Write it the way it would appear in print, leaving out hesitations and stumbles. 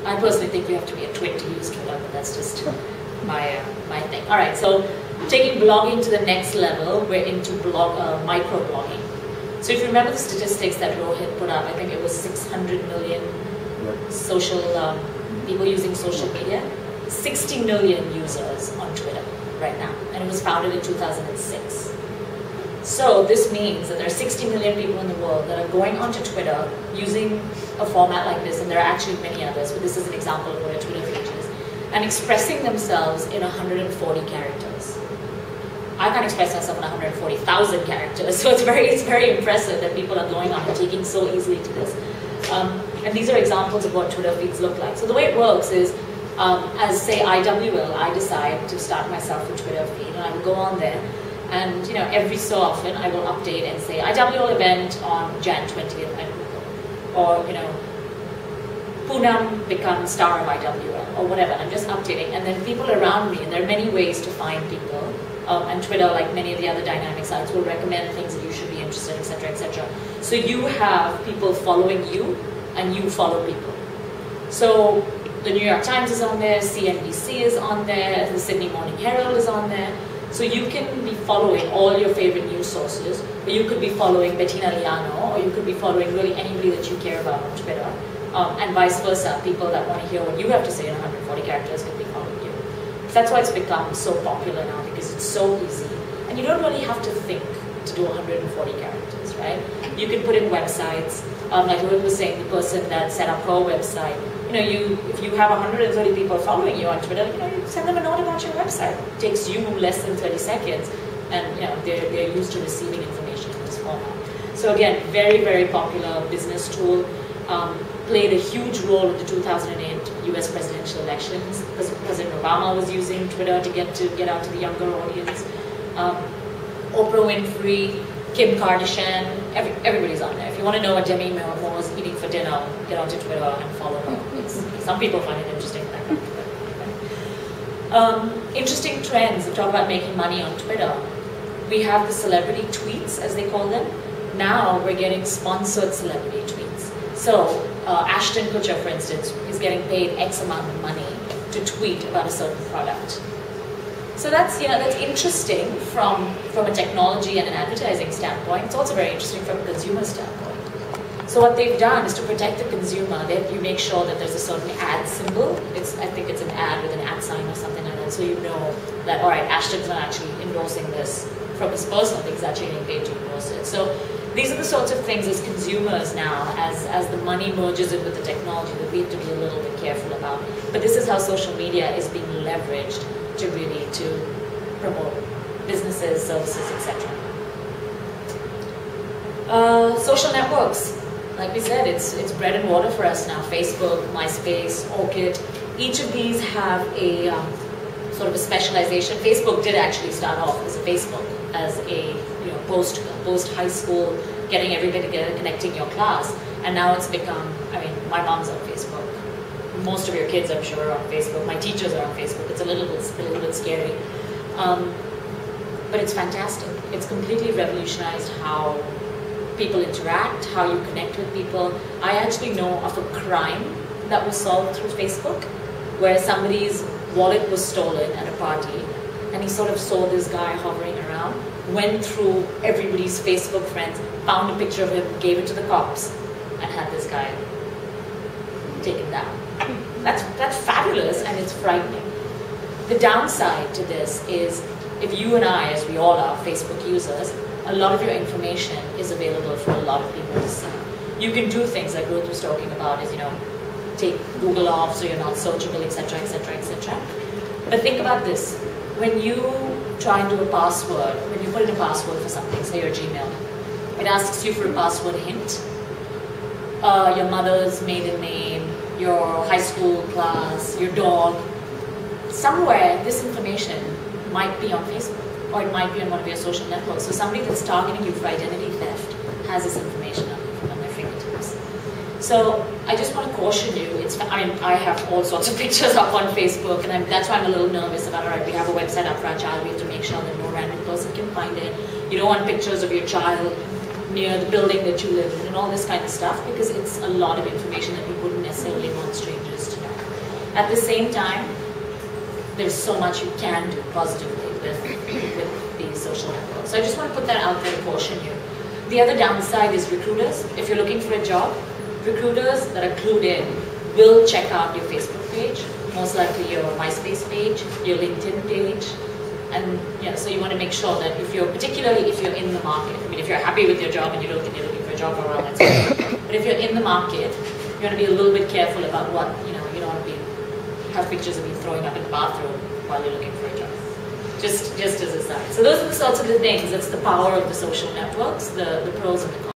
I personally think you have to be a twin to use Twitter, but that's just my thing. All right, so taking blogging to the next level, we're into micro-blogging. So if you remember the statistics that Rohit put up, I think it was 600 million social people using social media, 60 million users on Twitter right now, and it was founded in 2006. So this means that there are 60 million people in the world that are going onto Twitter using a format like this, and there are actually many others, but this is an example of what a Twitter page is, and expressing themselves in 140 characters. I can't express myself in 140,000 characters, so it's very impressive that people are going on and taking so easily to this. And these are examples of what Twitter feeds look like. So the way it works is, as say IWL, I decide to start myself a Twitter feed, and I will go on there, and every so often I will update and say IWL event on Jan 20th at Google, or Poonam becomes star of IWL, or whatever. I'm just updating, and then people around me, and there are many ways to find people, and Twitter, like many of the other dynamic sites, will recommend things that you should be interested in, etc., etc. So you have people following you, and you follow people. So the New York Times is on there, CNBC is on there, the Sydney Morning Herald is on there. So you can be following all your favorite news sources, or you could be following Bettina Liano, or you could be following really anybody that you care about on Twitter, and vice versa. People that want to hear what you have to say in 140 characters can be following you. So that's why it's become so popular now, because it's so easy. And you don't really have to think to do 140 characters, right? You can put in websites, like Rohit was saying, the person that set up her website, if you have 130 people following you on Twitter, you send them a note about your website. It takes you less than 30 seconds, and they're used to receiving information in this format. So again, very popular business tool. Played a huge role in the 2008 US presidential elections, because President Obama was using Twitter to get out to the younger audience. Oprah Winfrey, Kim Kardashian, everybody's on there. If you want to know what Demi Moore is eating for dinner, get onto Twitter and follow her. Some people find it interesting. Interesting trends. We talk about making money on Twitter. We have the celebrity tweets, as they call them. Now we're getting sponsored celebrity tweets. So Ashton Kutcher, for instance, is getting paid X amount of money to tweet about a certain product. So that's interesting from a technology and an advertising standpoint. It's also very interesting from a consumer standpoint. So what they've done is to protect the consumer. You make sure that there's a certain ad symbol. I think it's an ad with an ad sign or something like that. So you know that, all right, Ashton's not actually endorsing this from his personal thing. He's actually getting paid to endorse it. So these are the sorts of things as consumers now, as the money merges in with the technology, that we have to be a little bit careful about. But this is how social media is being leveraged to promote businesses, services, etc. Social networks. Like we said, it's bread and water for us now. Facebook, MySpace, Orchid. Each of these have a sort of a specialization. Facebook did actually start off as a Facebook, as a post high school, getting everybody together, connecting your class, and now it's become. My mom's on Facebook. Most of your kids, I'm sure, are on Facebook. My teachers are on Facebook. It's a little bit scary, but it's fantastic. It's completely revolutionized how people interact, how you connect with people. I actually know of a crime that was solved through Facebook, where somebody's wallet was stolen at a party, and he sort of saw this guy hovering around, went through everybody's Facebook friends, found a picture of him, gave it to the cops, and had this guy taken down. That's fabulous, and it's frightening. The downside to this is, if you and I, as we all are, Facebook users, a lot of your information is available for a lot of people to see. You can do things like Rohit was talking about, is take Google off so you're not searchable, etc., etc., etc. But think about this: when you try and do a password, when you put in a password for something, say your Gmail, it asks you for a password hint, your mother's maiden name, your high school class, your dog. Somewhere this information might be on Facebook, or it might be on one of your social networks. So somebody that's targeting you for identity theft has this information on their fingertips. So I just want to caution you. I have all sorts of pictures up on Facebook, and that's why I'm a little nervous about, all right, we have a website up for our child, we have to make sure that no random person can find it. You don't want pictures of your child near the building that you live in and all this kind of stuff, because it's a lot of information that you wouldn't necessarily want strangers to know. At the same time, there's so much you can do positively with these social networks. So I just want to put that out there to caution you. The other downside is recruiters. If you're looking for a job, recruiters that are clued in will check out your Facebook page, most likely your MySpace page, your LinkedIn page, and so you want to make sure that particularly if you're in the market, I mean, if you're happy with your job and you don't think you're looking for a job around, that's fine. But if you're in the market, you want to be a little bit careful about what, you don't want to have pictures of you throwing up in the bathroom while you're looking for a job. Just as a side. So those are the sorts of the things. That's the power of the social networks, the pros and the cons.